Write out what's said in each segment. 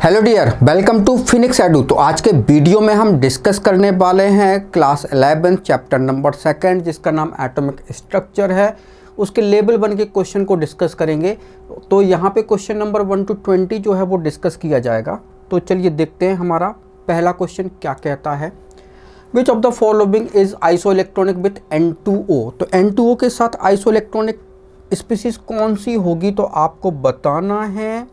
Hello dear, welcome to Phoenix Edu. तो आज के वीडियो में हम डिस्कस करने वाले हैं क्लास 11 चैप्टर नंबर 2 जिसका नाम एटॉमिक स्ट्रक्चर है। उसके लेवल 1 के क्वेश्चन को डिस्कस करेंगे। तो यहाँ पे क्वेश्चन नंबर 1 to 20 जो है वो डिस्कस किया जाएगा। तो चलिए देखते हैं हमारा पहला क्वेश्चन क्या कहता है। Which of the following is iso electronic with N2O। तो N2O के साथ आइसो इलेक्ट्रॉनिक स्पीसीज कौन सी होगी, तो आपको बताना है।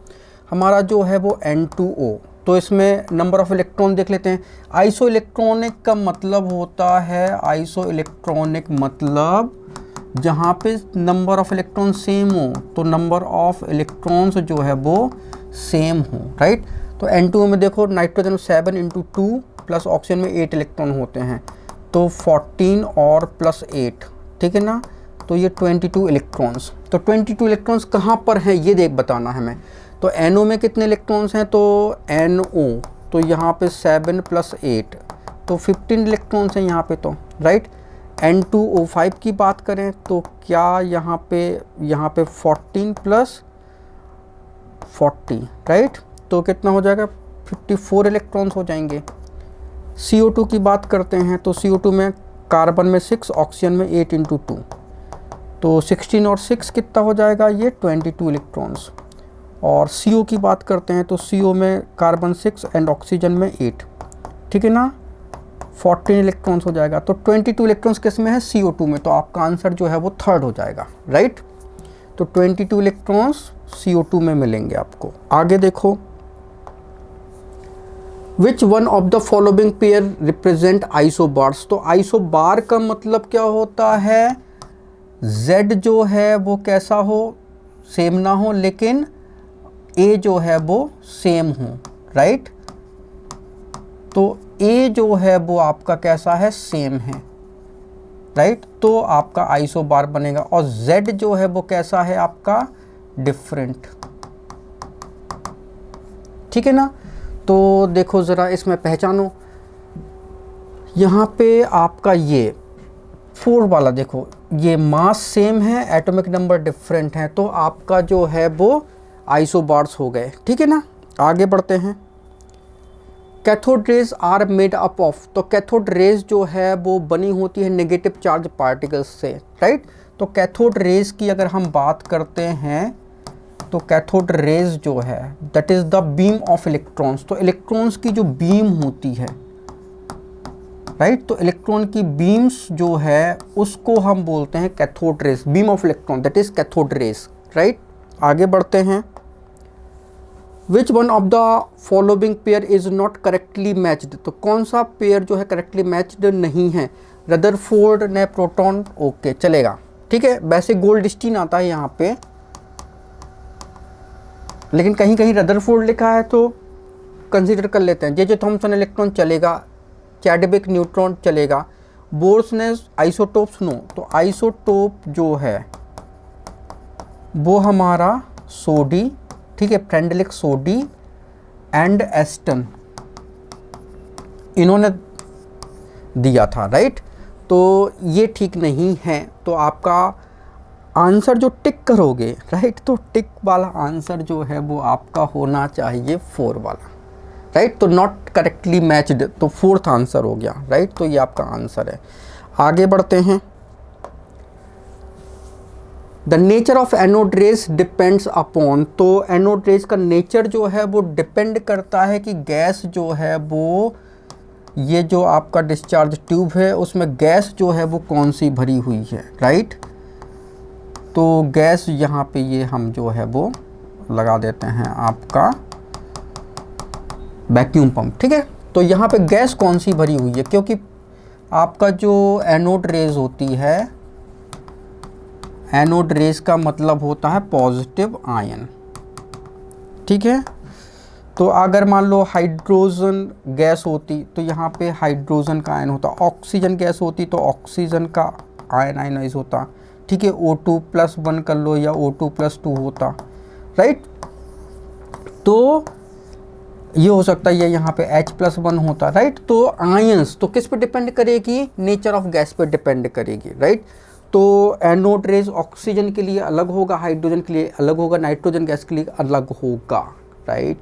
हमारा जो है वो N2O। तो इसमें नंबर ऑफ इलेक्ट्रॉन देख लेते हैं। आइसो इलेक्ट्रॉनिक का मतलब होता है, आइसो इलेक्ट्रॉनिक मतलब जहाँ पे नंबर ऑफ इलेक्ट्रॉन सेम हो, तो नंबर ऑफ इलेक्ट्रॉन्स जो है वो सेम हो, राइट। तो N2O में देखो नाइट्रोजन 7 × 2 प्लस ऑक्सीजन में 8 इलेक्ट्रॉन होते हैं, तो 14 और प्लस 8, ठीक है ना। तो ये 22 इलेक्ट्रॉन्स। तो 22 इलेक्ट्रॉन्स कहाँ पर हैं ये बताना है हमें। तो NO में कितने इलेक्ट्रॉन्स हैं, तो NO तो यहाँ पे 7 + 8 तो 15 इलेक्ट्रॉन्स हैं यहाँ पे, तो राइट। N2O5 की बात करें तो क्या यहाँ पे 14 + 40, राइट। तो कितना हो जाएगा, 54 इलेक्ट्रॉन्स हो जाएंगे। CO2 की बात करते हैं तो CO2 में कार्बन में 6, ऑक्सीजन में 8 × 2 तो 16 और 6 कितना हो जाएगा, ये 22 इलेक्ट्रॉन्स। और CO की बात करते हैं तो CO में कार्बन 6 एंड ऑक्सीजन में 8, ठीक है ना, 14 इलेक्ट्रॉन्स हो जाएगा। तो 22 इलेक्ट्रॉन्स किस में है, CO2 में। तो आपका आंसर जो है वो 3rd हो जाएगा, राइट। तो 22 इलेक्ट्रॉन्स CO2 में मिलेंगे आपको। आगे देखो, which one of the following pair represent isobars. तो आइसोबार का मतलब क्या होता है, Z जो है वो कैसा हो, सेम ना हो, लेकिन A जो है वो सेम हो, राइट। तो A जो है वो आपका कैसा है, सेम है, राइट। तो आपका आइसोबार बनेगा। और Z जो है वो कैसा है आपका, डिफरेंट, ठीक है ना। तो देखो ज़रा इसमें पहचानो, यहाँ पे आपका ये 4 वाला देखो, ये मास सेम है, एटॉमिक नंबर डिफरेंट है, तो आपका जो है वो आइसोबार्स हो गए, ठीक है ना। आगे बढ़ते हैं। Cathode rays are made up of. तो कैथोड रेज जो है वो बनी होती है नेगेटिव चार्ज पार्टिकल्स से, राइट। तो कैथोड रेज की अगर हम बात करते हैं तो कैथोड रेज जो है that is the beam of electrons. तो इलेक्ट्रॉन्स की जो बीम होती है, राइट, तो इलेक्ट्रॉन की बीम्स जो है उसको हम बोलते हैं cathode raise, beam of electron that is cathode rays, right. आगे बढ़ते हैं। Which one of the following pair is not correctly matched. तो कौन सा पेयर जो है करेक्टली मैच्ड नहीं है, रदरफोर्ड ने प्रोटॉन, ओके चलेगा, ठीक है। वैसे गोल्डस्टीन आता है यहाँ पे, लेकिन कहीं कहीं रदरफोर्ड लिखा है तो कंसीडर कर लेते हैं। जे थॉमसन इलेक्ट्रॉन चलेगा, चैडविक न्यूट्रॉन चलेगा, बोर्स ने आइसोटोप्स नो। तो आइसोटोप जो है वो हमारा सोडी, ठीक है, फ्रेंडलिक सोडी एंड एस्टन इन्होंने दिया था, राइट। तो ये ठीक नहीं है। तो आपका आंसर जो टिक करोगे, राइट, तो टिक वाला आंसर जो है वो आपका होना चाहिए 4 वाला, राइट। तो नॉट करेक्टली मैच्ड, तो 4th आंसर हो गया, राइट। तो ये आपका आंसर है। आगे बढ़ते हैं। The nature of anode rays depends upon. तो एनोड रेज का नेचर जो है वो डिपेंड करता है कि गैस जो है वो, ये जो आपका डिस्चार्ज ट्यूब है उसमें गैस जो है वो कौन सी भरी हुई है, राइट। तो गैस यहाँ पे ये हम जो है वो लगा देते हैं आपका वैक्यूम पंप, ठीक है। तो यहाँ पे गैस कौन सी भरी हुई है, क्योंकि आपका जो एनोड रेज होती है, एनोड रेज का मतलब होता है पॉजिटिव आयन, ठीक है। तो अगर मान लो हाइड्रोजन गैस होती तो यहाँ पे हाइड्रोजन का आयन होता, ऑक्सीजन गैस होती तो ऑक्सीजन का आयन आयनाइज होता, ठीक है। O2+1 कर लो या O2+2 होता, राइट। तो ये हो सकता है, ये यहाँ पे H+1 होता, राइट। तो आयंस तो किस पे डिपेंड करेगी, नेचर ऑफ गैस पे डिपेंड करेगी, राइट। तो एनोड रेज ऑक्सीजन के लिए अलग होगा, हाइड्रोजन के लिए अलग होगा, नाइट्रोजन गैस के लिए अलग होगा, राइट।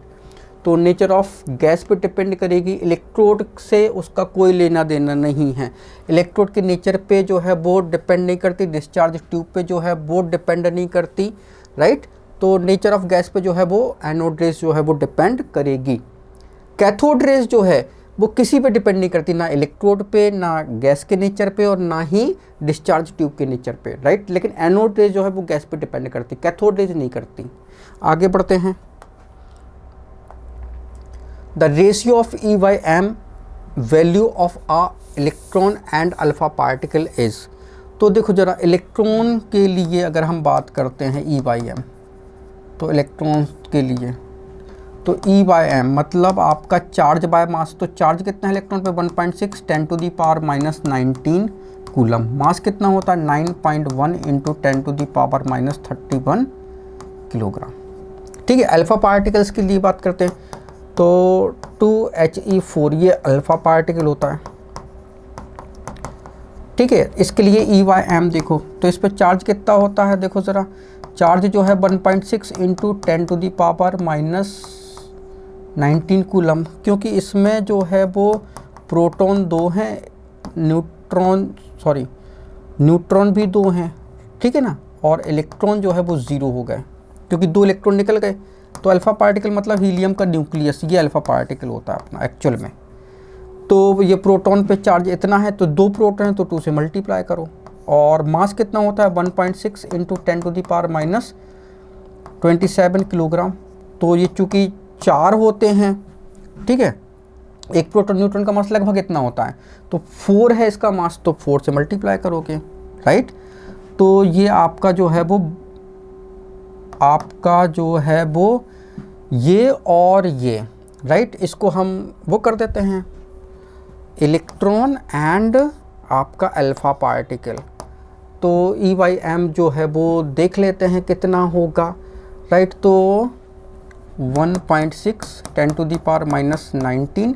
तो नेचर ऑफ गैस पे डिपेंड करेगी, इलेक्ट्रोड से उसका कोई लेना देना नहीं है। इलेक्ट्रोड के नेचर पे जो है वो डिपेंड नहीं करती, डिस्चार्ज ट्यूब पे जो है वो डिपेंड नहीं करती, राइट। तो नेचर ऑफ गैस पे जो है वो एनोड रेज जो है वो डिपेंड करेगी। कैथोड रेज जो है वो किसी पे डिपेंड नहीं करती, ना इलेक्ट्रोड पे, ना गैस के नेचर पे, और ना ही डिस्चार्ज ट्यूब के नेचर पे, राइट। लेकिन एनोड रेज जो है वो गैस पे डिपेंड करती, कैथोड रेज नहीं करती। आगे बढ़ते हैं। The ratio of E by M value of a electron and alpha particle is. तो देखो जरा, इलेक्ट्रॉन के लिए अगर हम बात करते हैं E by M, तो इलेक्ट्रॉन के लिए तो E by M मतलब आपका चार्ज बाय मास। तो चार्ज कितना है इलेक्ट्रॉन पे? 1.6 10⁻⁻19 कूलम। मास कितना होता है? 9.1 × 10⁻31 किलोग्राम। ठीक है। अल्फा पार्टिकल्स के लिए बात करते हैं तो 2He4 ये अल्फा पार्टिकल होता है। ठीक है। इसके लिए E by M देखो, तो इस पर चार्ज कितना होता है? देखो ज़रा, चार्ज जो है 1.6 × 10⁻19 कूलम, क्योंकि इसमें जो है वो प्रोटॉन 2 हैं, न्यूट्रॉन भी 2 हैं, ठीक है ना, और इलेक्ट्रॉन जो है वो 0 हो गए क्योंकि 2 इलेक्ट्रॉन निकल गए। तो अल्फ़ा पार्टिकल मतलब हीलियम का न्यूक्लियस, ये अल्फ़ा पार्टिकल होता है अपना एक्चुअल में। तो ये प्रोटॉन पे चार्ज इतना है, तो 2 प्रोटॉन है तो 2 से मल्टीप्लाई करो। और मास कितना होता है? 1.6 × 10⁻27 किलोग्राम। तो ये चूँकि 4 होते हैं, ठीक है, एक प्रोटॉन न्यूट्रॉन का मास लगभग इतना होता है, तो 4 है इसका मास, तो 4 से मल्टीप्लाई करोगे, राइट। तो ये आपका जो है वो ये और ये, राइट, इसको हम वो कर देते हैं इलेक्ट्रॉन एंड आपका अल्फ़ा पार्टिकल। तो E by M जो है वो देख लेते हैं कितना होगा, राइट। तो 1.6 10⁻⁻19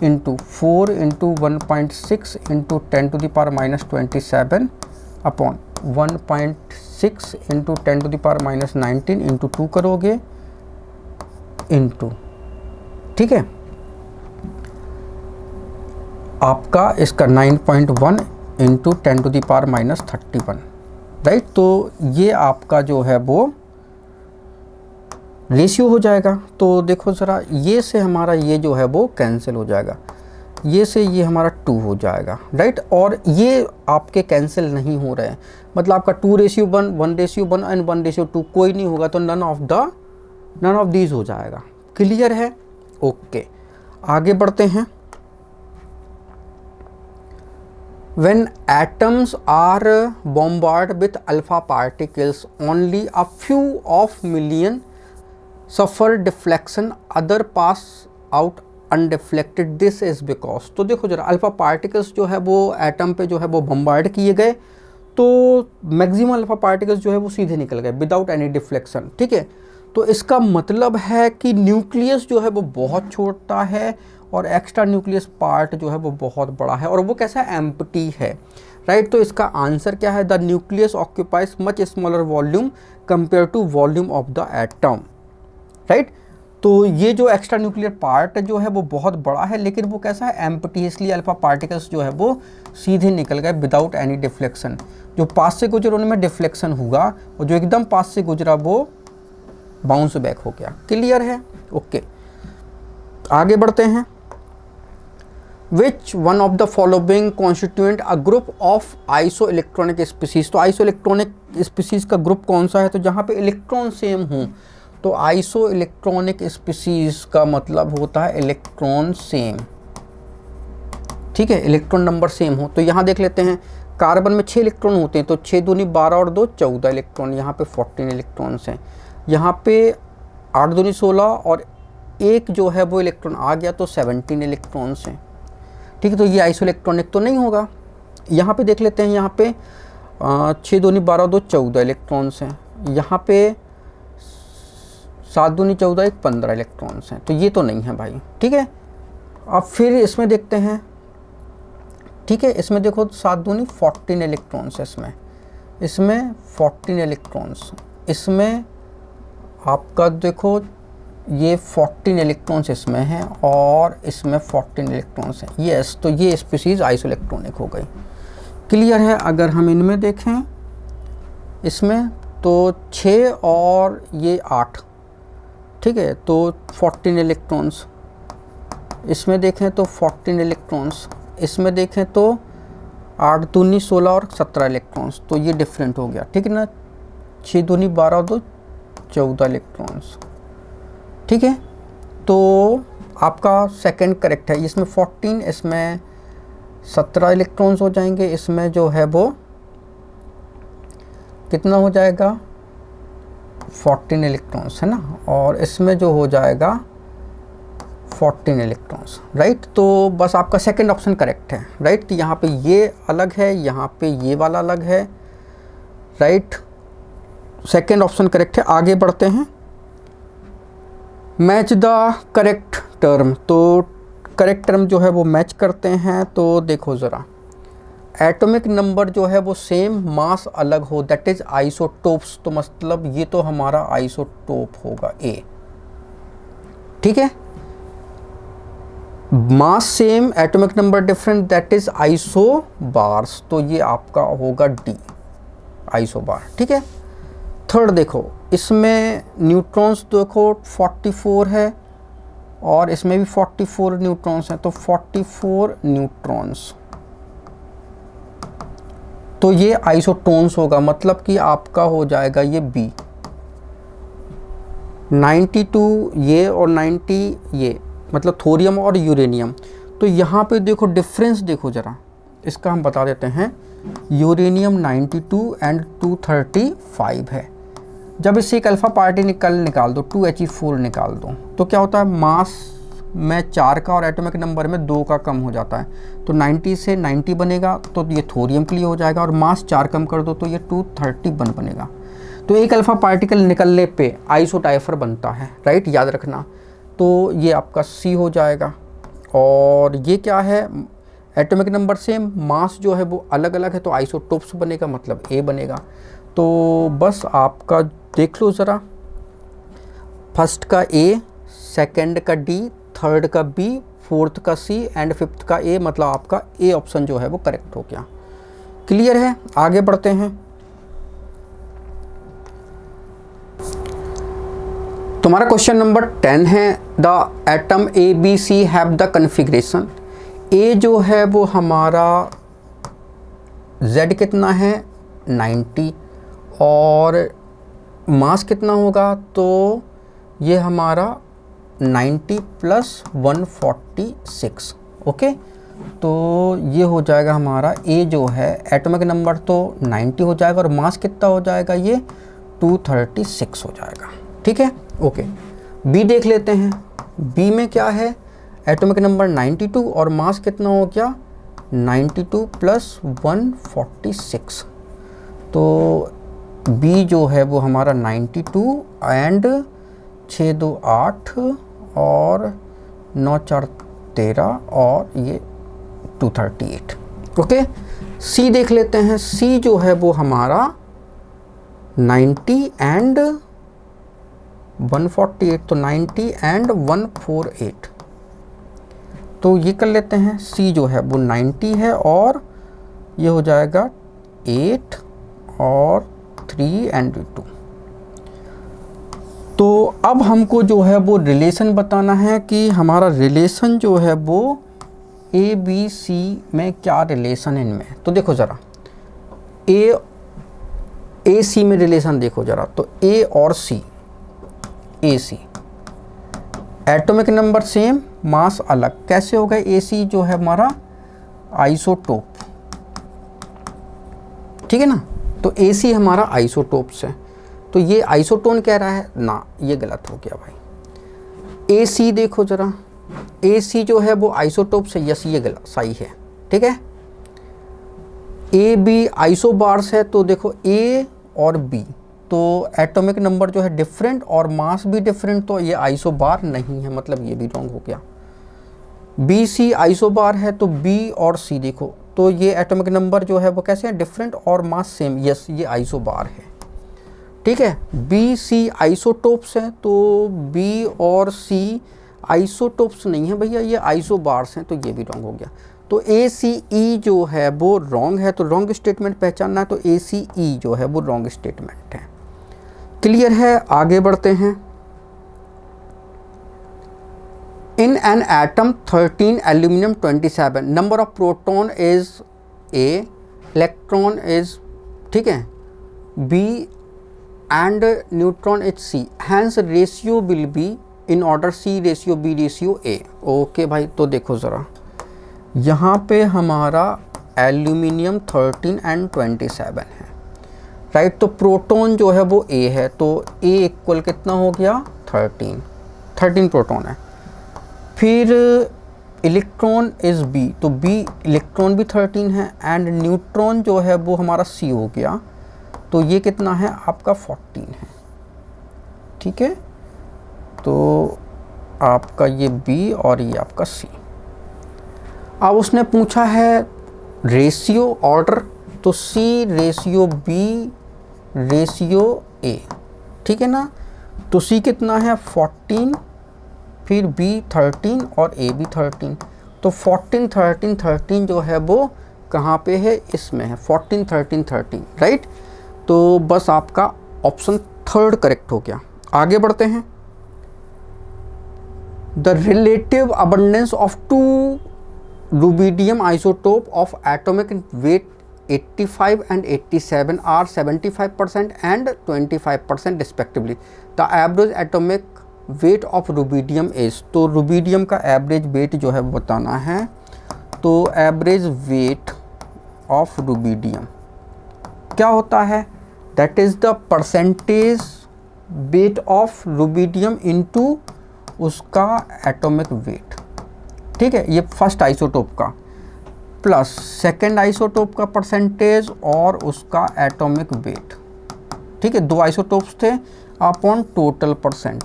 × 4 × 1.6 × 10⁻⁻27 अपॉन 1.6 × 10⁻⁻19 × 2 करोगे इंटू, ठीक है, आपका इसका 9.1 × 10⁻31, राइट। तो ये आपका जो है वो रेशियो हो जाएगा। तो देखो ज़रा, ये से हमारा ये जो है वो कैंसिल हो जाएगा, ये से ये हमारा 2 हो जाएगा, राइट। और ये आपके कैंसिल नहीं हो रहे हैं, मतलब आपका 2:1, 1:1 एंड 1:2 कोई नहीं होगा, तो नन ऑफ दीज हो जाएगा। क्लियर है? ओके। आगे बढ़ते हैं। When atoms are bombarded with alpha particles, only a few of million suffer deflection, other pass out undeflected. This is because, तो देखो जरा, अल्फा पार्टिकल्स जो है वो एटम पे जो है वो बम्बार्ड किए गए, तो मैक्सिमम अल्फा पार्टिकल्स जो है वो सीधे निकल गए विदाउट एनी डिफ्लेक्शन, ठीक है। तो इसका मतलब है कि न्यूक्लियस जो है वो बहुत छोटा है और एक्स्ट्रा न्यूक्लियस पार्ट जो है वो बहुत बड़ा है, और वो कैसा है? एम्प्टी है, राइट। तो इसका आंसर क्या है? The nucleus occupies much smaller volume compare to volume of the atom, right. तो ये जो एक्स्ट्रा न्यूक्लियर पार्ट जो है वो बहुत बड़ा है, लेकिन वो कैसा है? एम्प्टी है, इसलिए अल्फा पार्टिकल्स जो है वो सीधे निकल गए विदाउट एनी डिफ्लेक्शन। जो पास से गुजरे उनमें डिफ्लेक्शन हुआ, और जो एकदम पास से गुजरा वो बाउंस बैक हो गया। क्लियर है? ओके। आगे बढ़ते हैं। Which one of the following constituent a group of isoelectronic species? तो isoelectronic species का ग्रुप कौन सा है? तो जहाँ पे इलेक्ट्रॉन सेम हो, तो isoelectronic species का मतलब होता है इलेक्ट्रॉन सेम, ठीक है, इलेक्ट्रॉन नंबर सेम हो। तो यहाँ देख लेते हैं, कार्बन में 6 इलेक्ट्रॉन होते हैं, तो 6 दूनी 12 और 2 14 इलेक्ट्रॉन, यहाँ पे 14 इलेक्ट्रॉन्स हैं। यहाँ पे 8 दूनी 16 और एक जो है वो इलेक्ट्रॉन आ गया, तो 17 इलेक्ट्रॉन्स हैं, ठीक है। तो ये आइसोइलेक्ट्रॉनिक तो नहीं होगा। यहाँ पे देख लेते हैं, यहाँ पे 6 दूनी 12 2 14 इलेक्ट्रॉन्स हैं, यहाँ पे 7 दूनी 14 1 15 इलेक्ट्रॉन्स हैं, तो ये तो नहीं है भाई, ठीक है। अब फिर इसमें देखते हैं, ठीक है, इसमें देखो 7 दूनी 14 इलेक्ट्रॉन्स है, इसमें 14 इलेक्ट्रॉन्स, इसमें आपका देखो ये 14 इलेक्ट्रॉन्स इसमें हैं और इसमें 14 इलेक्ट्रॉन्स हैं। यस, तो ये स्पीशीज़ आइसोइलेक्ट्रॉनिक हो गई। क्लियर है? अगर हम इनमें देखें, इसमें तो 6 और ये 8, ठीक है, तो 14 इलेक्ट्रॉन्स। इसमें देखें तो 14 इलेक्ट्रॉन्स, इसमें देखें तो 8 दूनी 16 और 17 इलेक्ट्रॉन्स, तो ये डिफरेंट हो गया, ठीक है ना। 6 दूनी 12 तो 14 इलेक्ट्रॉन्स, ठीक है। तो आपका सेकंड करेक्ट है। इसमें 14, इसमें 17 इलेक्ट्रॉन्स हो जाएंगे, इसमें जो है वो कितना हो जाएगा, 14 इलेक्ट्रॉन्स है ना, और इसमें जो हो जाएगा 14 इलेक्ट्रॉन्स, राइट। तो बस आपका सेकंड ऑप्शन करेक्ट है, राइट। तो यहाँ पे ये अलग है, यहाँ पे ये वाला अलग है, राइट। सेकंड ऑप्शन करेक्ट है। आगे बढ़ते हैं। मैच द करेक्ट टर्म, तो करेक्ट टर्म जो है वो मैच करते हैं। तो देखो ज़रा, एटॉमिक नंबर जो है वो सेम, मास अलग हो, दैट इज आइसोटोप्स। तो मतलब ये तो हमारा आइसोटोप होगा ए, ठीक है। Mass same, atomic number different, that is isobars. तो ये आपका होगा डी, आइसोबार, ठीक है। थर्ड देखो, इसमें न्यूट्रॉन्स देखो 44 है और इसमें भी 44 न्यूट्रॉन्स हैं, तो 44 न्यूट्रॉन्स, तो ये आइसोटोन्स होगा, मतलब कि आपका हो जाएगा ये बी। 92 ये और 90 ये, मतलब थोरियम और यूरेनियम। तो यहाँ पे देखो डिफरेंस, देखो ज़रा इसका हम बता देते हैं। यूरेनियम 92 एंड 235 है। जब इससे एक अल्फ़ा पार्टिकल निकाल दो, 2He4 निकाल दो, तो क्या होता है, मास में 4 का और एटॉमिक नंबर में 2 का कम हो जाता है। तो 90 से 90 बनेगा, तो ये थोरियम के लिए हो जाएगा, और मास 4 कम कर दो तो ये 231 बनेगा। तो एक अल्फ़ा पार्टिकल निकलने पे आइसोटाइफर बनता है, राइट, याद रखना। तो ये आपका सी हो जाएगा। और ये क्या है, एटॉमिक नंबर सेम, मास जो है वो अलग अलग है, तो आइसोटोप्स बनेगा, मतलब ए बनेगा। तो बस आपका देख लो ज़रा, फर्स्ट का ए, सेकंड का डी, थर्ड का बी, फोर्थ का सी एंड फिफ्थ का ए, मतलब आपका ए ऑप्शन जो है वो करेक्ट हो गया। क्लियर है? आगे बढ़ते हैं। तुम्हारा क्वेश्चन नंबर 10 है, the atom A B C have the configuration. A जो है वो हमारा Z कितना है, 90, और मास कितना होगा, तो ये हमारा 90 + 146, ओके। तो ये हो जाएगा हमारा ए जो है, एटॉमिक नंबर तो 90 हो जाएगा और मास कितना हो जाएगा, ये 236 हो जाएगा, ठीक है, ओके। बी देख लेते हैं। बी में क्या है, एटॉमिक नंबर 92 और मास कितना हो गया, 92 + 146। तो बी जो है वो हमारा 92 एंड 6 2 8 और 9 4 13 और ये 238, ओके। सी देख लेते हैं। सी जो है वो हमारा 90 एंड 148, तो 90 एंड 148, तो ये कर लेते हैं। सी जो है वो 90 है और ये हो जाएगा 8 और 3 एंड 2। तो अब हमको जो है वो रिलेशन बताना है कि हमारा रिलेशन जो है वो ए बी सी में क्या रिलेशन है इनमें। तो देखो ज़रा, ए सी में रिलेशन देखो ज़रा, तो ए और सी, ए सी एटॉमिक नंबर सेम, मास अलग, कैसे हो गए, ए सी जो है हमारा आइसोटोप, ठीक है ना। तो ए सी हमारा आइसोटोप्स है, तो ये आइसोटोन कह रहा है ना, ये गलत हो गया भाई। ए सी देखो ज़रा, ए सी जो है वो आइसोटोप्स है, यस ये गलत, सही है, ठीक है। ए बी आइसोबार्स है, तो देखो ए और बी, तो एटॉमिक नंबर जो है डिफरेंट और मास भी डिफरेंट, तो ये आइसोबार नहीं है, मतलब ये भी रॉन्ग हो गया। बी सी आइसोबार है, तो बी और सी देखो, तो ये एटॉमिक नंबर जो है वो कैसे है, डिफरेंट और मास सेम, यस ये आइसोबार है, ठीक है। बी सी आइसोटोप्स हैं, तो बी और सी आइसोटोप्स नहीं है भैया, ये आइसोबार्स हैं, तो ये भी रॉन्ग हो गया। तो ए सी ई जो है वो रॉन्ग है, तो रॉन्ग स्टेटमेंट पहचानना है, तो ए सी ई जो है वो रॉन्ग स्टेटमेंट है। क्लियर है, आगे बढ़ते हैं। In an atom 13 aluminium 27 number of proton is A, electron is, ठीक है, B and neutron is C, hence ratio will be in order C ratio B ratio A. Okay भाई, तो देखो ज़रा यहाँ पे हमारा एल्यूमिनियम 13 एंड 27 है, राइट। तो प्रोटॉन जो है वो ए है, तो ए इक्वल कितना हो गया 13 प्रोटॉन है। फिर इलेक्ट्रॉन इज़ बी, तो बी इलेक्ट्रॉन भी 13 है, एंड न्यूट्रॉन जो है वो हमारा सी हो गया, तो ये कितना है आपका 14 है, ठीक है। तो आपका ये बी और ये आपका सी। अब उसने पूछा है रेशियो ऑर्डर, तो सी रेशियो बी रेशियो ए, ठीक है ना। तो सी कितना है 14, फिर बी 13 और ए भी 13, तो 14 13 13 जो है वो कहाँ पे है, इसमें है 14 13 13, राइट। तो बस आपका ऑप्शन थर्ड करेक्ट हो गया। आगे बढ़ते हैं। The relative abundance of two rubidium isotope of atomic weight 85 and 87 are 75% and 25% respectively. The average atomic weight of rubidium is, तो रुबिडियम का एवरेज वेट जो है वो बताना है। तो एवरेज वेट ऑफ रुबिडियम क्या होता है, that is the percentage weight of rubidium into उसका एटॉमिक वेट, ठीक है। ये फर्स्ट आइसोटोप का प्लस सेकेंड आइसोटोप का परसेंटेज और उसका एटॉमिक वेट, ठीक है। दो आइसोटोप्स थे अपॉन टोटल परसेंट,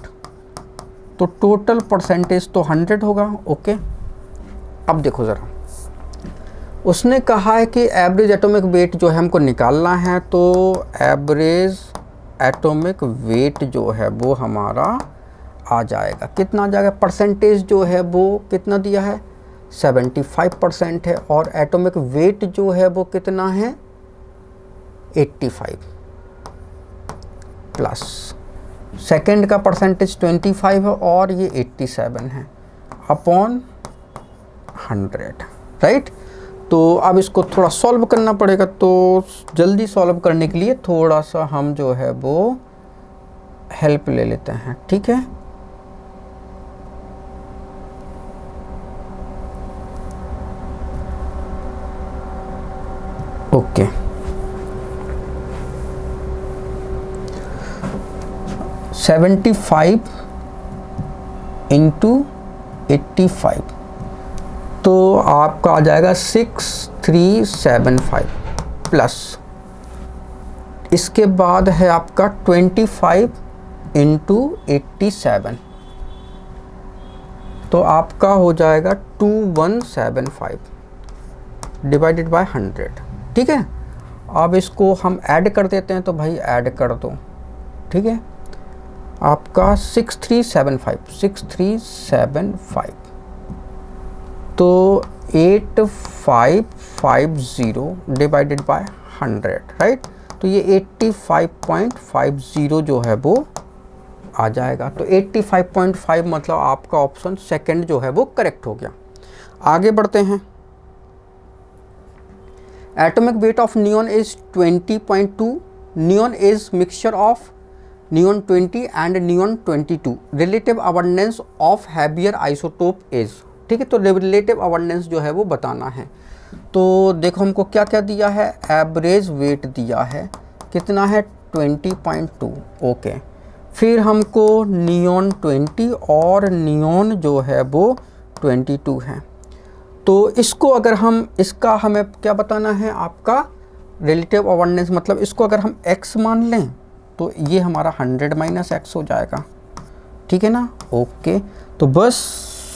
तो टोटल परसेंटेज तो 100 होगा। ओके, अब देखो ज़रा, उसने कहा है कि एवरेज एटॉमिक वेट जो है हमको निकालना है, तो एवरेज एटॉमिक वेट जो है वो हमारा आ जाएगा, कितना आ जाएगा, परसेंटेज जो है वो कितना दिया है 75% है, और एटॉमिक वेट जो है वो कितना है 85 प्लस सेकेंड का परसेंटेज 25 है और ये 87 है अपॉन 100, राइट। तो अब इसको थोड़ा सॉल्व करना पड़ेगा, तो जल्दी सॉल्व करने के लिए थोड़ा सा हम जो है वो हेल्प ले लेते हैं, ठीक है। ओके, सेवेंटी 75 इंटू 85, तो आपका आ जाएगा 6375 प्लस इसके बाद है आपका 25 इंटू 87, तो आपका हो जाएगा 2175 डिवाइडेड बाय 100, ठीक है। अब इसको हम ऐड कर देते हैं, तो भाई ऐड कर दो, ठीक है। आपका 6375 तो 8550 डिवाइडेड बाय 100, राइट। तो ये 85.50 जो है वो आ जाएगा, तो 85.5 मतलब आपका ऑप्शन सेकंड जो है वो करेक्ट हो गया। आगे बढ़ते हैं। Atomic weight of neon is 20.2, neon is mixture of neon 20 and neon 22, relative abundance of heavier isotope is, ठीक है। तो रिलेटिव अबंडेंस जो है वो बताना है, तो देखो हमको क्या क्या दिया है, एवरेज वेट दिया है, कितना है 20.2, ओके। फिर हमको नियॉन 20 और नियॉन जो है वो 22 है, तो इसको अगर हम, इसका हमें क्या बताना है, आपका रिलेटिव अबंडेंस, मतलब इसको अगर हम x मान लें तो ये हमारा 100 माइनस x हो जाएगा, ठीक है ना। ओके, तो बस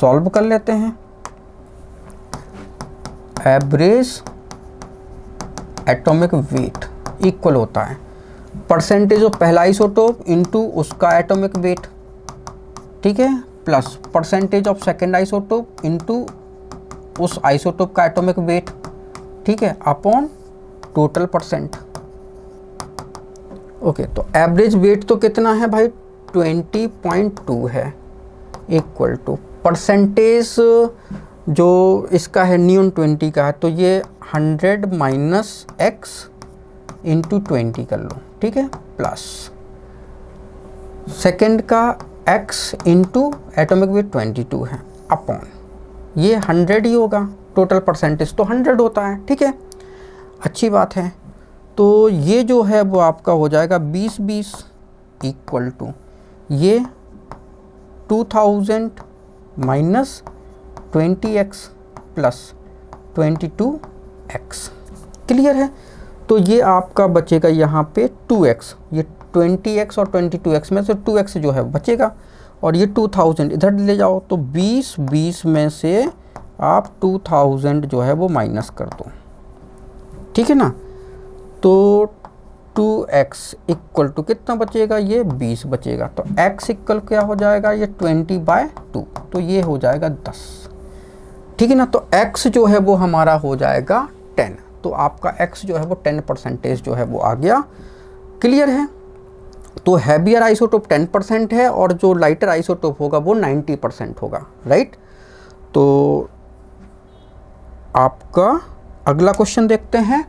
सॉल्व कर लेते हैं। एवरेज एटॉमिक वेट इक्वल होता है, परसेंटेज ऑफ पहला आइसोटोप इनटू उसका एटॉमिक वेट, ठीक है, plus percentage of second isotope into उस आइसोटोप का एटॉमिक वेट, ठीक है, अपॉन टोटल परसेंट। ओके, तो एवरेज वेट तो कितना है भाई 20.2 है, इक्वल टू परसेंटेज जो इसका है नियॉन 20 का है, तो ये 100 माइनस एक्स इंटू 20 कर लो, ठीक है, प्लस सेकेंड का x इंटू एटॉमिक वेट 22 है, अपॉन ये 100 ही होगा, टोटल परसेंटेज तो 100 होता है, ठीक है, अच्छी बात है। तो ये जो है वो आपका हो जाएगा 20 इक्वल टू ये 2000 minus 20x plus 22x, clear है। तो ये आपका बचेगा यहाँ पे 2x, ये 20x और 22x में से 2x जो है बचेगा, और ये 2000 इधर ले जाओ तो 20 में से आप 2000 जो है वो माइनस कर दो, ठीक है ना। तो 2x इक्वल टू कितना बचेगा, ये 20 बचेगा, तो x इक्वल क्या हो जाएगा, ये 20/2, तो ये हो जाएगा 10, ठीक है ना। तो x जो है वो हमारा हो जाएगा 10, तो आपका x जो है वो 10% जो है वो आ गया, क्लियर है। तो हैवियर आइसोटोप 10% है और जो लाइटर आइसोटोप होगा वो 90% होगा, राइट। तो आपका अगला क्वेश्चन देखते हैं।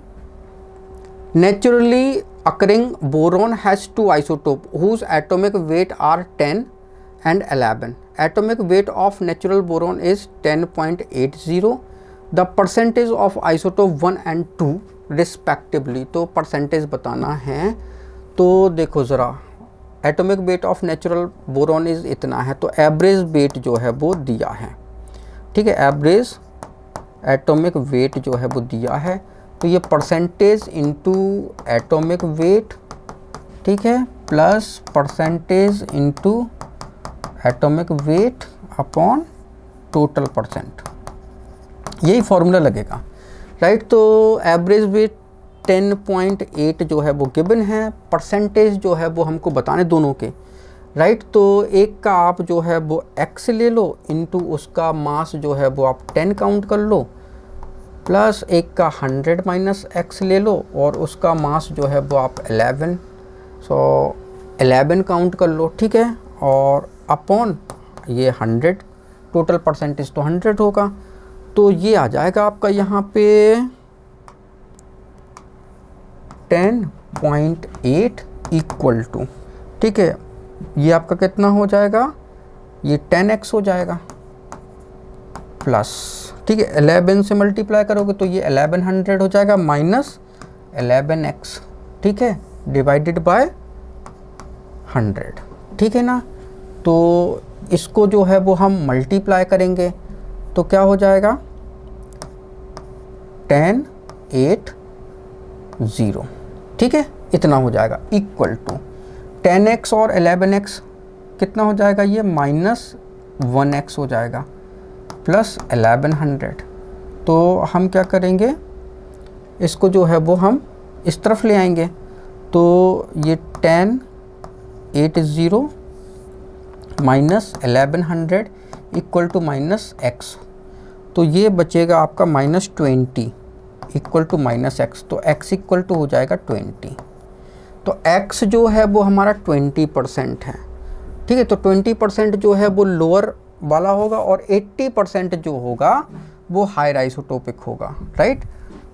Naturally occurring boron has 2 isotope whose atomic weight are 10 and 11. Atomic weight of natural boron is 10.80. The percentage of isotope 1 and 2 respectively. तो परसेंटेज बताना है, तो देखो ज़रा, atomic weight of natural boron is इतना है, तो एवरेज वेट जो है वो दिया है, ठीक है, एवरेज एटॉमिक वेट जो है वो दिया है, तो ये परसेंटेज इनटू एटॉमिक वेट, ठीक है, plus percentage into atomic weight upon total percent, यही फॉर्मूला लगेगा, राइट। तो एवरेज वेट 10.8 जो है वो गिवन है, परसेंटेज जो है वो हमको बताने दोनों के, राइट। तो एक का आप जो है वो x ले लो इनटू उसका मास जो है वो आप 10 काउंट कर लो, प्लस एक का 100 माइनस x ले लो और उसका मास जो है वो आप 11, सो 11 काउंट कर लो, ठीक है, और अपॉन ये 100, टोटल परसेंटेज तो 100 होगा, तो ये आ जाएगा आपका यहाँ पे 10.8 इक्वल टू, ठीक है, ये आपका कितना हो जाएगा, ये 10x हो जाएगा, प्लस, ठीक है, 11 से मल्टीप्लाई करोगे तो ये 1100 हो जाएगा, माइनस 11x, ठीक है, डिवाइडेड बाय 100, ठीक है ना। तो इसको जो है वो हम मल्टीप्लाई करेंगे तो क्या हो जाएगा 1080, ठीक है, इतना हो जाएगा, इक्वल टू 10x और 11x कितना हो जाएगा, ये माइनस 1x हो जाएगा, प्लस 1100। तो हम क्या करेंगे, इसको जो है वो हम इस तरफ ले आएंगे, तो ये 1080 minus 1100 equal to minus x, तो ये बचेगा आपका minus 20 equal to minus x, तो x इक्वल टू हो जाएगा 20। तो x जो है वो हमारा 20% है, ठीक है, तो 20% जो है वो लोअर वाला होगा और 80% जो होगा वो हायर आइसोटोपिक होगा, राइट।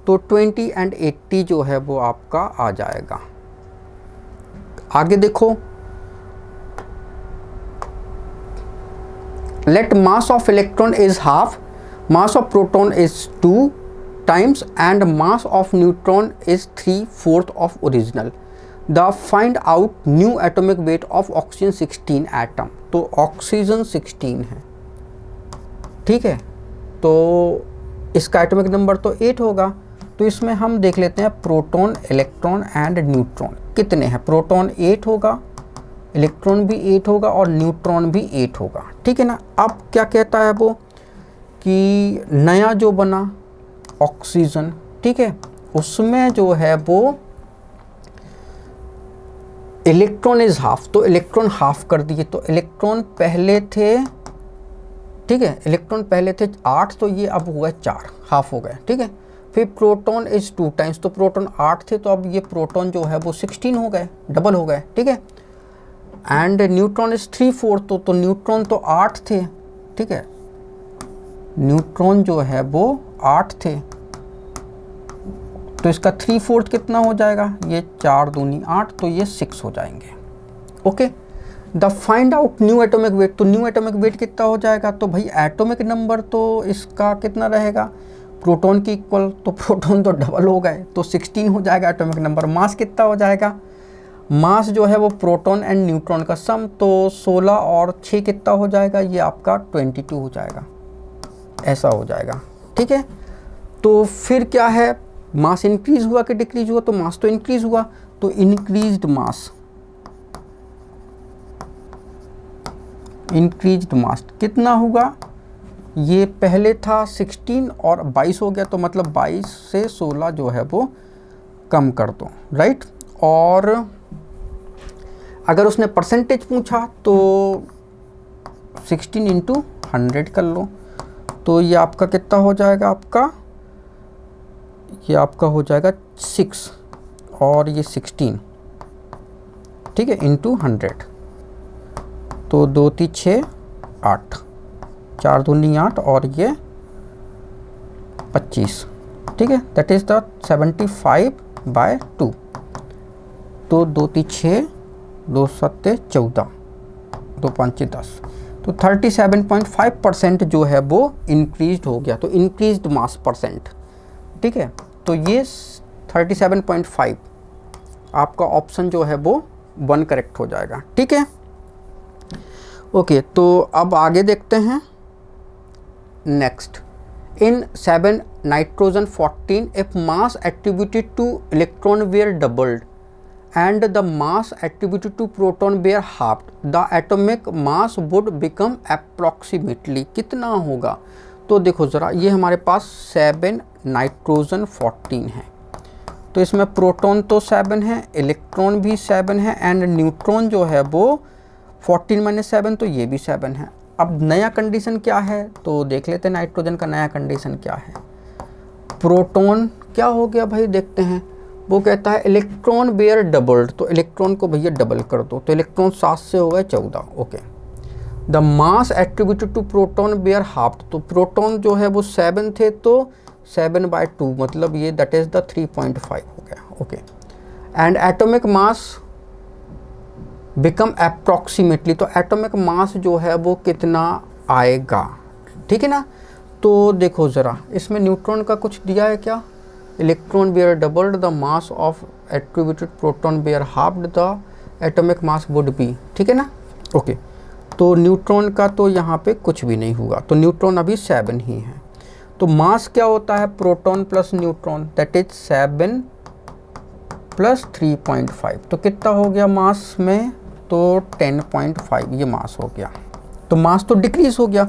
तो 20 एंड 80 जो है वो आपका आ जाएगा। आगे देखो, let mass of electron is half, mass of proton is 2 times and mass of neutron is 3/4 of original. The find out new atomic weight of oxygen 16 atom. तो ऑक्सीजन 16 है, ठीक है, तो इसका एटॉमिक नंबर तो 8 होगा, तो इसमें हम देख लेते हैं प्रोटॉन, इलेक्ट्रॉन एंड न्यूट्रॉन कितने हैं। प्रोटॉन 8 होगा, इलेक्ट्रॉन भी 8 होगा और न्यूट्रॉन भी 8 होगा, ठीक है ना। अब क्या कहता है वो कि नया जो बना ऑक्सीजन, ठीक है, उसमें जो है वो इलेक्ट्रॉन इज हाफ, तो इलेक्ट्रॉन हाफ कर दिए, तो इलेक्ट्रॉन पहले थे, ठीक है, इलेक्ट्रॉन पहले थे 8, तो ये अब हुआ 4, हाफ हो गए, ठीक है। फिर प्रोटॉन इज 2 टाइम्स, तो प्रोटॉन 8 थे, तो अब ये प्रोटॉन जो है वो 16 हो गए, डबल हो गए, ठीक है। एंड न्यूट्रॉन इज 3/4, तो न्यूट्रॉन तो 8 थे, ठीक है, न्यूट्रॉन जो है वो 8 थे, तो इसका 3/4 कितना हो जाएगा, ये 4 दूनी 8, तो ये 6 हो जाएंगे, okay. The find out new atomic weight, तो न्यू एटॉमिक वेट कितना हो जाएगा, तो भाई एटॉमिक नंबर तो इसका कितना रहेगा, प्रोटॉन की इक्वल, तो प्रोटॉन तो डबल हो गए, तो 16 हो जाएगा एटॉमिक नंबर। मास कितना हो जाएगा, मास जो है वो प्रोटॉन एंड न्यूट्रॉन का सम, तो 16 और 6 कितना हो जाएगा, ये आपका 22 हो जाएगा, ऐसा हो जाएगा, ठीक है। तो फिर क्या है, मास इंक्रीज हुआ कि डिक्रीज हुआ, तो मास तो इंक्रीज हुआ, तो इंक्रीज्ड मास कितना हुआ, ये पहले था 16 और 22 हो गया, तो मतलब 22 से 16 जो है वो कम कर दो, राइट। और अगर उसने परसेंटेज पूछा तो 16 × 100 कर लो, तो ये आपका कितना हो जाएगा, ये आपका हो जाएगा 6 और ये 16, ठीक है, इंटू 100, तो 2 3 6 8, 4 दूनी 8 और ये 25, ठीक है, दैट इज़ द 75/2, तो 2 3 6, 2 7 14, 2 5 10, तो 37.5% जो है वो इंक्रीज हो गया, तो इंक्रीज्ड मास परसेंट, ठीक है। तो ये 37.5 आपका ऑप्शन जो है वो 1 करेक्ट हो जाएगा, ठीक है, ओके। तो अब आगे देखते हैं next. In 7 nitrogen 14 if mass attributed to electron were doubled and the mass attributed to proton were halved, the atomic mass would become approximately कितना होगा। तो देखो ज़रा, ये हमारे पास 7 नाइट्रोजन 14 है, तो इसमें प्रोटॉन तो 7 है, इलेक्ट्रॉन भी 7 है, एंड न्यूट्रॉन जो है वो 14 - 7, तो ये भी 7 है। अब नया कंडीशन क्या है, तो देख लेते हैं नाइट्रोजन का नया कंडीशन क्या है। प्रोटॉन क्या हो गया भाई, देखते हैं, वो कहता है इलेक्ट्रॉन बेयर डबल्ड, तो इलेक्ट्रॉन को भैया डबल कर दो, तो इलेक्ट्रॉन 7 से हो गए 14, okay. The mass attributed to proton were half, तो प्रोटॉन जो है वो 7 थे, तो 7/2, मतलब ये दैट इज़ द 3.5 हो गया, okay. And atomic mass become approximately, तो एटॉमिक मास जो है वो कितना आएगा, ठीक है ना। तो देखो ज़रा, इसमें न्यूट्रॉन का कुछ दिया है क्या, electron were doubled, the mass of attributed proton were halved, the atomic mass would be, ठीक है ना, ओके। तो न्यूट्रॉन का तो यहाँ पे कुछ भी नहीं हुआ, तो न्यूट्रॉन अभी 7 ही है। तो मास क्या होता है, proton plus neutron, that is 7 + 3.5, तो कितना हो गया मास में, तो 10.5 ये मास हो गया, तो मास तो डिक्रीज हो गया,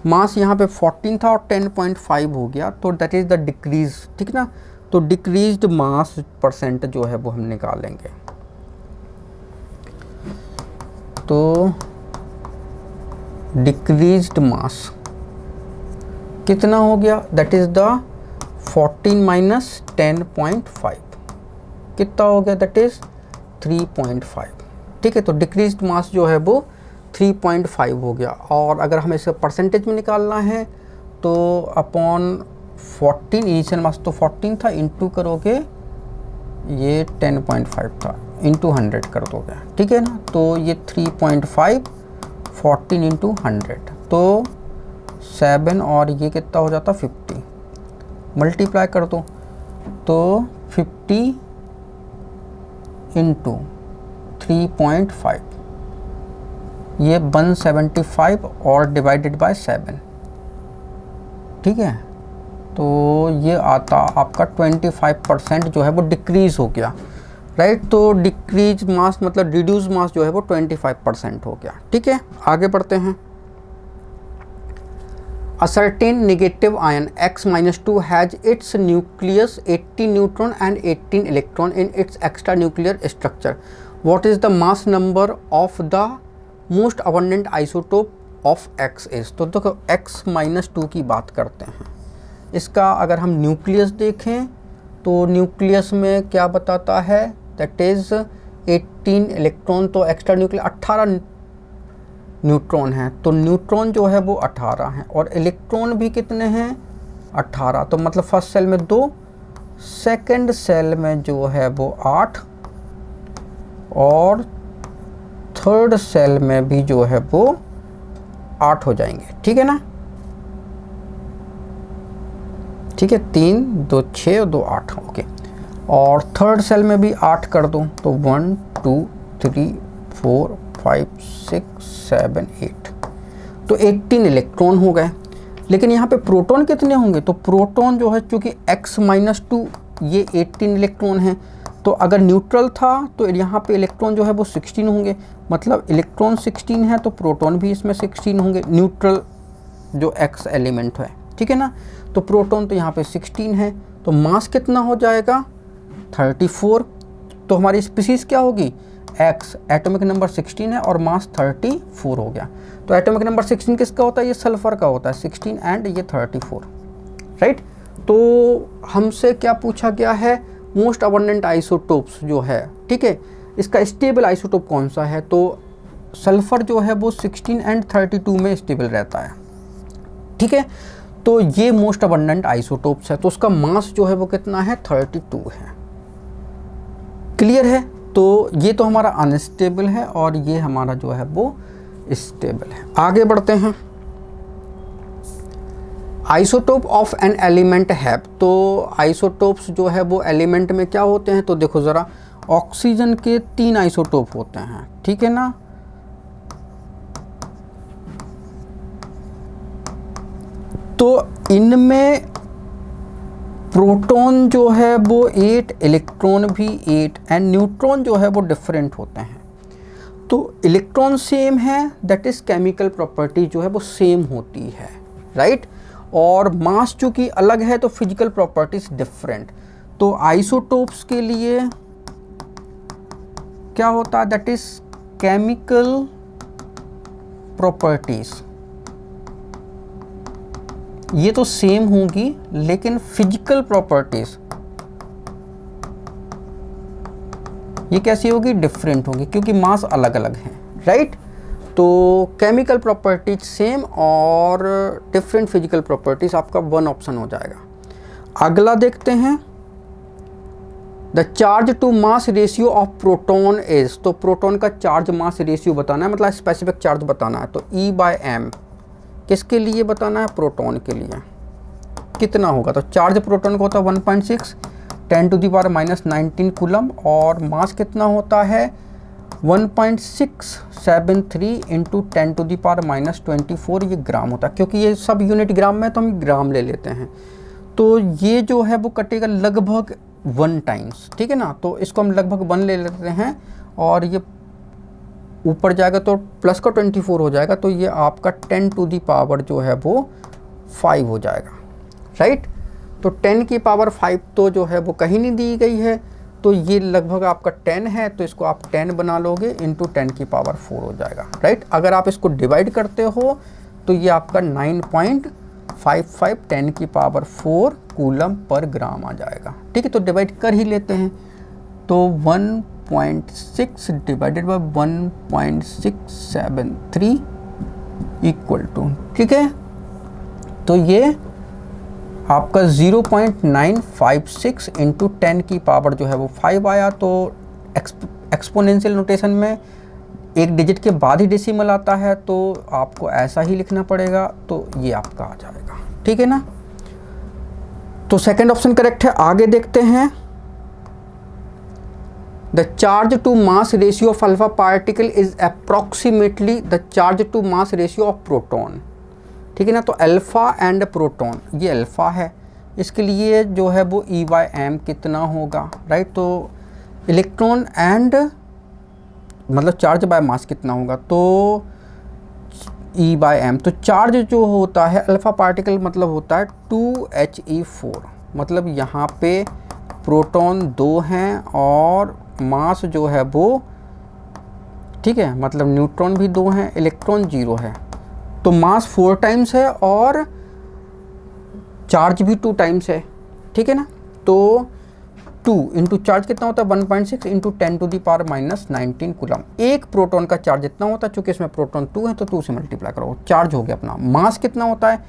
मास यहाँ पे 14 था और 10.5 हो गया, तो दैट इज़ द डिक्रीज, ठीक ना। तो डिक्रीज्ड मास परसेंट जो है वो हम निकालेंगे, तो डिक्रीज्ड मास कितना हो गया, दैट इज़ द 14 - 10.5, कितना हो गया, दैट इज़ 3.5, ठीक है। तो डिक्रीज्ड मास जो है वो 3.5 हो गया, और अगर हमें इसे परसेंटेज में निकालना है तो अपॉन 14, इनिशियल मास तो 14 था, इंटू करोगे ये 10.5 था, इंटू 100 कर दोगे, ठीक है ना। तो ये 3.5 14 × 100, तो 7 और ये कितना हो जाता 50, मल्टीप्लाई कर दो, तो 50 × 3.5, ये 175 और डिवाइडेड बाय 7, ठीक है। तो ये आता आपका 25% जो है वो डिक्रीज़ हो गया, राइट। तो डिक्रीज मास मतलब रिड्यूस मास जो है वो 25% हो गया, ठीक है। आगे बढ़ते हैं। A certain negative ion X-2 has its nucleus 18 neutron and 18 electron in its extranuclear structure. What is the mass number of the most abundant isotope of x is. तो देखो x-2 की बात करते हैं। इसका अगर हम न्यूक्लियस देखें तो न्यूक्लियस में क्या बताता है, दैट इज़ 18 इलेक्ट्रॉन, तो एक्स्ट्रा न्यूक्लियस 18 न्यूट्रॉन हैं, तो न्यूट्रॉन जो है वो 18 हैं और इलेक्ट्रॉन भी कितने हैं 18। तो मतलब फर्स्ट सेल में 2, सेकंड सेल में जो है वो 8 और थर्ड सेल में भी जो है वो 8 हो जाएंगे। ठीक है ना, ठीक है, 3 2 6 और 2 8, ओके। और थर्ड सेल में भी 8 कर दो तो 1 2 3 4 5 6 7 8, तो 18 इलेक्ट्रॉन हो गए। लेकिन यहाँ पे प्रोटॉन कितने होंगे, तो प्रोटॉन जो है चूँकि x-2 ये 18 इलेक्ट्रॉन हैं, तो अगर न्यूट्रल था तो यहाँ पे इलेक्ट्रॉन जो है वो 16 होंगे, मतलब इलेक्ट्रॉन 16 है तो प्रोटॉन भी इसमें 16 होंगे, न्यूट्रल जो x एलिमेंट है। ठीक है ना, तो प्रोटॉन तो यहाँ पे 16 है, तो मास कितना हो जाएगा 34। तो हमारी स्पीसीज क्या होगी x, एटॉमिक नंबर 16 है और मास 34 हो गया। तो एटॉमिक नंबर 16 किसका होता है, ये सल्फर का होता है, 16 एंड ये 34, राइट। तो हमसे क्या पूछा गया है, मोस्ट अबंडेंट आइसोटोप्स जो है, ठीक है, इसका स्टेबल आइसोटोप कौन सा है, तो सल्फर जो है वो 16 एंड 32 में स्टेबल रहता है। ठीक है, तो ये मोस्ट अबंडेंट आइसोटोप्स है, तो उसका मास जो है वो कितना है 32 है। क्लियर है, तो ये तो हमारा अनस्टेबल है और ये हमारा जो है वो स्टेबल है। आगे बढ़ते हैं, isotope of an element have. तो आइसोटोप्स जो है वो एलिमेंट में क्या होते हैं, तो देखो ज़रा, ऑक्सीजन के 3 आइसोटोप होते हैं, ठीक है ना। तो इनमें प्रोटॉन जो है वो 8, इलेक्ट्रॉन भी 8 एंड न्यूट्रॉन जो है वो डिफरेंट होते हैं। तो इलेक्ट्रॉन सेम है, दैट इज़ केमिकल प्रॉपर्टी जो है वो सेम होती है, राइट। और मास चूँकि अलग है तो फिजिकल प्रॉपर्टीज डिफरेंट। तो आइसोटोप्स के लिए क्या होता है, दैट इज़ केमिकल प्रॉपर्टीज़, ये तो सेम होंगी लेकिन फिजिकल प्रॉपर्टीज ये कैसी होगी, डिफरेंट होगी, क्योंकि मास अलग अलग हैं, राइट। तो केमिकल प्रॉपर्टीज सेम और डिफरेंट फिजिकल प्रॉपर्टीज, आपका 1 ऑप्शन हो जाएगा। अगला देखते हैं, the charge to mass ratio of proton is. तो प्रोटॉन का चार्ज मास रेशियो बताना है, मतलब स्पेसिफिक चार्ज बताना है। तो E/m किसके लिए बताना है, प्रोटॉन के लिए कितना होगा। तो चार्ज प्रोटॉन का होता है 1.6 10⁻⁻19 कूलम और मास कितना होता है 1.673 इंटू 10⁻⁻24 ये ग्राम होता है। क्योंकि ये सब यूनिट ग्राम में तो हम ग्राम ले लेते हैं, तो ये जो है वो कटेगा लगभग 1 टाइम्स, ठीक है ना। तो इसको हम लगभग 1 ले लेते हैं और ये ऊपर जाएगा तो प्लस का 24 हो जाएगा, तो ये आपका 10⁻⁵ जो है वो 5 हो जाएगा, राइट। तो 10⁻⁵ तो जो है वो कहीं नहीं दी गई है, तो ये लगभग आपका 10 है, तो इसको आप 10 बना लोगे इंटू 10⁻⁴ हो जाएगा, राइट। अगर आप इसको डिवाइड करते हो तो ये आपका 9.55 10⁻⁴ कूलम पर ग्राम आ जाएगा, ठीक है। तो डिवाइड कर ही लेते हैं, तो 1.6 डिवाइडेड बाय 1.673 इक्वल टू, ठीक है। तो ये आपका 0.956 इंटू 10 की पावर जो है वो 5 आया। तो एक्सपोनेंशियल नोटेशन में एक डिजिट के बाद ही डेसिमल आता है, तो आपको ऐसा ही लिखना पड़ेगा, तो ये आपका आ जाएगा, ठीक है ना। तो सेकंड ऑप्शन करेक्ट है। आगे देखते हैं, the charge to mass ratio of alpha particle is approximately the charge to mass ratio of proton, ठीक है ना। तो अल्फ़ा एंड प्रोटॉन, ये अल्फ़ा है, इसके लिए जो है वो E/m कितना होगा, राइट। तो इलेक्ट्रॉन एंड मतलब चार्ज बाय मास कितना होगा, तो E/m। तो चार्ज जो होता है अल्फ़ा पार्टिकल मतलब होता है 2He4, मतलब यहाँ पे प्रोटॉन 2 हैं और मास जो है वो ठीक है, मतलब न्यूट्रॉन भी 2 हैं, इलेक्ट्रॉन 0 है, तो मास 4 टाइम्स है और चार्ज भी 2 टाइम्स है, ठीक है ना। तो 2 इंटू चार्ज कितना होता है 1.6 इंटू 10⁻⁻19 कूलम। एक प्रोटॉन का चार्ज इतना होता है, चूंकि इसमें प्रोटॉन 2 है तो 2 से मल्टीप्लाई करो, चार्ज हो गया अपना। मास कितना होता है,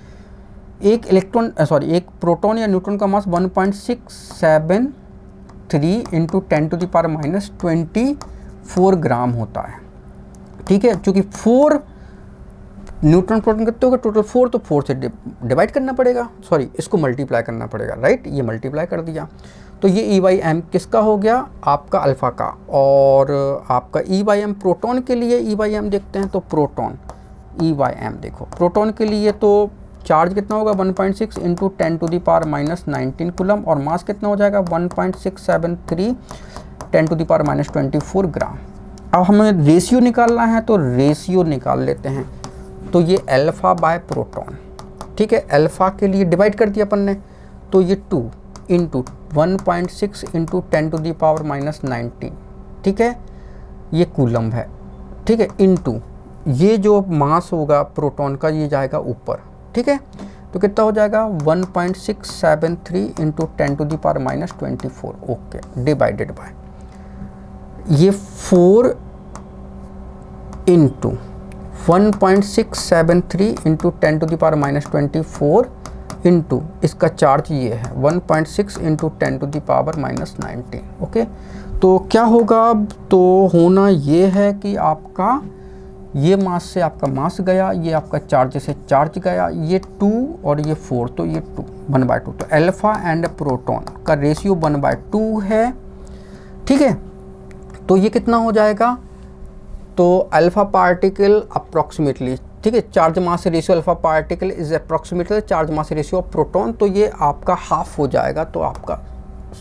एक प्रोटॉन या न्यूट्रॉन का मास 1.673 इंटू 10⁻24 ग्राम होता है, ठीक है। चूंकि 4 न्यूट्रॉन प्रोटॉन कितने होगा टोटल 4, तो 4 से डिवाइड करना पड़ेगा, इसको मल्टीप्लाई करना पड़ेगा, राइट। ये मल्टीप्लाई कर दिया, तो ये E/m किसका हो गया, आपका अल्फ़ा का। और आपका E/m प्रोटॉन के लिए E/m देखते हैं, तो प्रोटॉन E/m देखो, प्रोटॉन के लिए तो चार्ज कितना होगा 1.6 इंटू 10⁻⁻19 कूलम, और मास कितना हो जाएगा 1.673 10⁻⁻24 ग्राम। अब हमें रेशियो निकालना है, तो रेशियो निकाल लेते हैं। तो ये अल्फ़ा बाय प्रोटॉन, ठीक है, अल्फ़ा के लिए डिवाइड कर दिया अपन ने, तो ये 2 इंटू 1.6 इंटू 10⁻⁻19, ठीक है, ये कूलम है, ठीक है, इंटू ये जो मास होगा प्रोटॉन का ये जाएगा ऊपर, ठीक है। तो कितना हो जाएगा 1.673 इंटू 10⁻⁻24, ओके, डिवाइडेड बाय ये 4 इंटू 1.673 इंटू 10⁻⁻24 इंटू इसका चार्ज ये है 1.6 इंटू 10⁻⁻19, ओके। तो क्या होगा, तो होना ये है कि आपका ये मास से आपका मास गया, ये आपका चार्ज से चार्ज गया, ये 2 और ये 4, तो ये 2 1/2, तो अल्फ़ा एंड प्रोटॉन का रेशियो 1/2 है, ठीक है। तो ये कितना हो जाएगा, तो अल्फ़ा पार्टिकल अप्रॉक्सीमेटली, ठीक है, charge mass ratio alpha particle is approximately charge mass ratio of proton, तो ये आपका हाफ हो जाएगा, तो आपका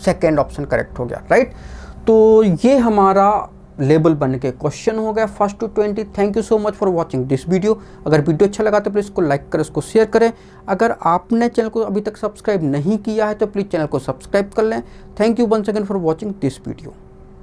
सेकेंड ऑप्शन करेक्ट हो गया, राइट। तो ये हमारा लेबल बन के क्वेश्चन हो गया 1 to 20। Thank you so much for watching this video. अगर वीडियो अच्छा लगा तो प्लीज़ इसको लाइक करें, इसको शेयर करें। अगर आपने चैनल को अभी तक सब्सक्राइब नहीं किया है तो प्लीज़ चैनल को सब्सक्राइब कर लें। Thank you once again for watching this video.